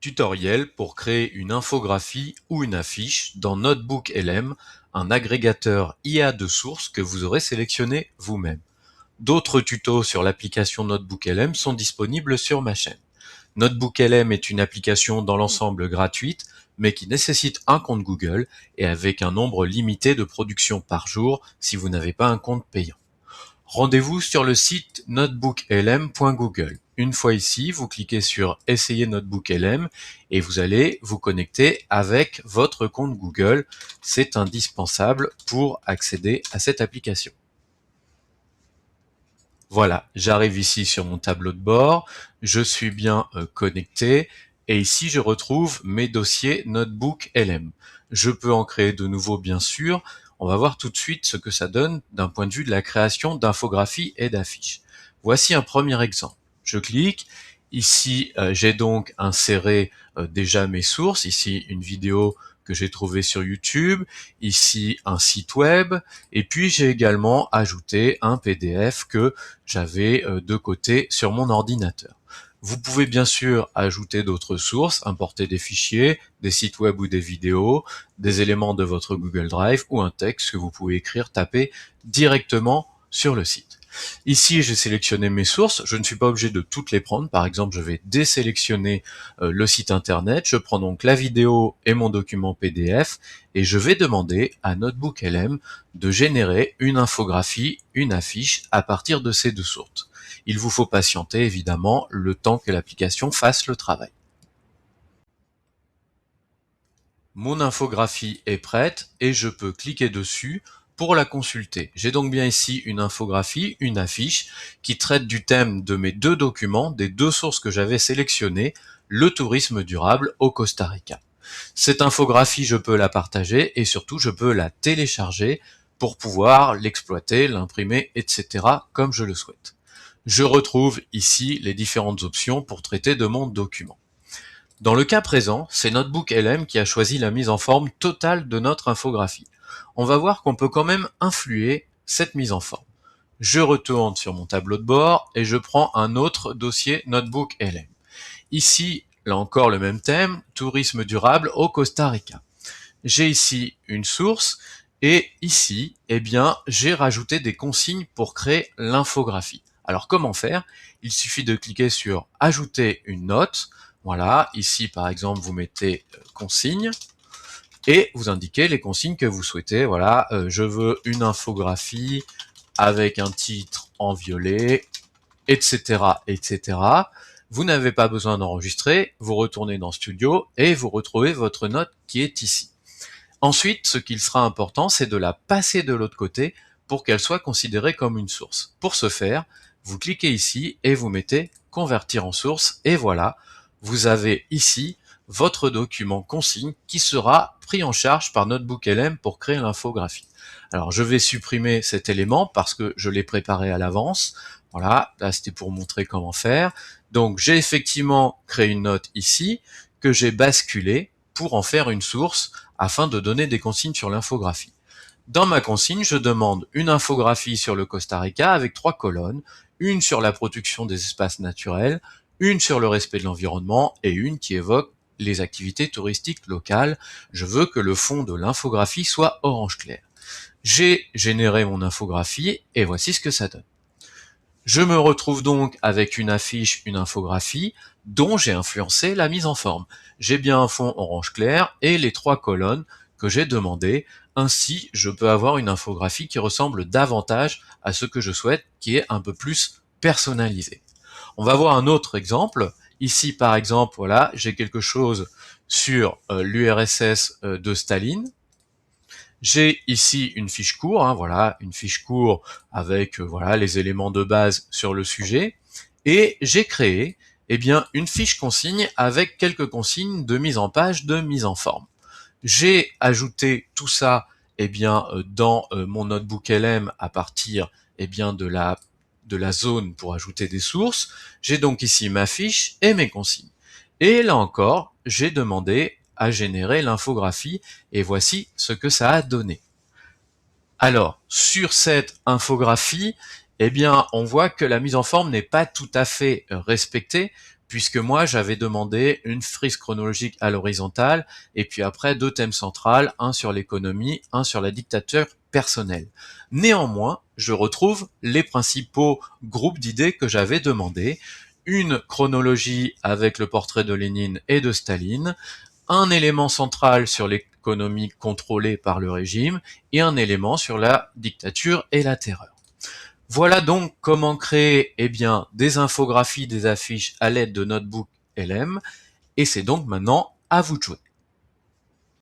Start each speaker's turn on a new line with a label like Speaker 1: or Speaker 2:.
Speaker 1: Tutoriel pour créer une infographie ou une affiche dans NotebookLM, un agrégateur IA de sources que vous aurez sélectionné vous-même. D'autres tutos sur l'application NotebookLM sont disponibles sur ma chaîne. NotebookLM est une application dans l'ensemble gratuite, mais qui nécessite un compte Google et avec un nombre limité de productions par jour si vous n'avez pas un compte payant. Rendez-vous sur le site notebooklm.google. Une fois ici, vous cliquez sur Essayer NotebookLM et vous allez vous connecter avec votre compte Google. C'est indispensable pour accéder à cette application. Voilà, j'arrive ici sur mon tableau de bord, je suis bien connecté et ici je retrouve mes dossiers NotebookLM. Je peux en créer de nouveaux bien sûr. On va voir tout de suite ce que ça donne d'un point de vue de la création d'infographies et d'affiches. Voici un premier exemple. Je clique. Ici, j'ai donc inséré déjà mes sources. Ici, une vidéo que j'ai trouvée sur YouTube. Ici, un site web. Et puis, j'ai également ajouté un PDF que j'avais de côté sur mon ordinateur. Vous pouvez bien sûr ajouter d'autres sources, importer des fichiers, des sites web ou des vidéos, des éléments de votre Google Drive ou un texte que vous pouvez écrire, taper directement sur le site. Ici, j'ai sélectionné mes sources. Je ne suis pas obligé de toutes les prendre. Par exemple, je vais désélectionner le site internet. Je prends donc la vidéo et mon document PDF et je vais demander à NotebookLM de générer une infographie, une affiche à partir de ces deux sources. Il vous faut patienter évidemment le temps que l'application fasse le travail. Mon infographie est prête et je peux cliquer dessus pour la consulter. J'ai donc bien ici une infographie, une affiche qui traite du thème de mes deux documents, des deux sources que j'avais sélectionnées, le tourisme durable au Costa Rica. Cette infographie, je peux la partager et surtout je peux la télécharger pour pouvoir l'exploiter, l'imprimer, etc. comme je le souhaite. Je retrouve ici les différentes options pour traiter de mon document. Dans le cas présent, c'est NotebookLM qui a choisi la mise en forme totale de notre infographie. On va voir qu'on peut quand même influer cette mise en forme. Je retourne sur mon tableau de bord et je prends un autre dossier NotebookLM. Ici, là encore le même thème, tourisme durable au Costa Rica. J'ai ici une source et ici, eh bien, j'ai rajouté des consignes pour créer l'infographie. Alors comment faire? Il suffit de cliquer sur ajouter une note. Voilà, ici par exemple vous mettez consigne et vous indiquez les consignes que vous souhaitez. Voilà, je veux une infographie avec un titre en violet, etc., etc. Vous n'avez pas besoin d'enregistrer, vous retournez dans Studio et vous retrouvez votre note qui est ici. Ensuite, ce qu'il sera important, c'est de la passer de l'autre côté pour qu'elle soit considérée comme une source. Pour ce faire, vous cliquez ici et vous mettez convertir en source et voilà, vous avez ici votre document consigne qui sera pris en charge par NotebookLM pour créer l'infographie. Alors je vais supprimer cet élément parce que je l'ai préparé à l'avance. Voilà, là c'était pour montrer comment faire. Donc j'ai effectivement créé une note ici que j'ai basculée pour en faire une source afin de donner des consignes sur l'infographie. Dans ma consigne, je demande une infographie sur le Costa Rica avec 3 colonnes, une sur la protection des espaces naturels, une sur le respect de l'environnement et une qui évoque les activités touristiques locales. Je veux que le fond de l'infographie soit orange clair. J'ai généré mon infographie et voici ce que ça donne. Je me retrouve donc avec une affiche, une infographie, dont j'ai influencé la mise en forme. J'ai bien un fond orange clair et les 3 colonnes que j'ai demandées. Ainsi, je peux avoir une infographie qui ressemble davantage à ce que je souhaite, qui est un peu plus personnalisé. On va voir un autre exemple. Ici, par exemple, voilà, j'ai quelque chose sur l'URSS de Staline. J'ai ici une fiche courte, voilà, une fiche courte avec voilà les éléments de base sur le sujet, et j'ai créé eh bien une fiche consigne avec quelques consignes de mise en page, de mise en forme. J'ai ajouté tout ça eh bien dans mon notebook LM à partir eh bien de la zone pour ajouter des sources. J'ai donc ici ma fiche et mes consignes. Et là encore, j'ai demandé à générer l'infographie et voici ce que ça a donné. Alors, sur cette infographie, eh bien, on voit que la mise en forme n'est pas tout à fait respectée. puisque moi j'avais demandé une frise chronologique à l'horizontale, et puis après 2 thèmes centrales, un sur l'économie, un sur la dictature personnelle. Néanmoins, je retrouve les principaux groupes d'idées que j'avais demandés, une chronologie avec le portrait de Lénine et de Staline, un élément central sur l'économie contrôlée par le régime, et un élément sur la dictature et la terreur. Voilà donc comment créer des infographies, des affiches à l'aide de Notebook LM, et c'est donc maintenant à vous de jouer.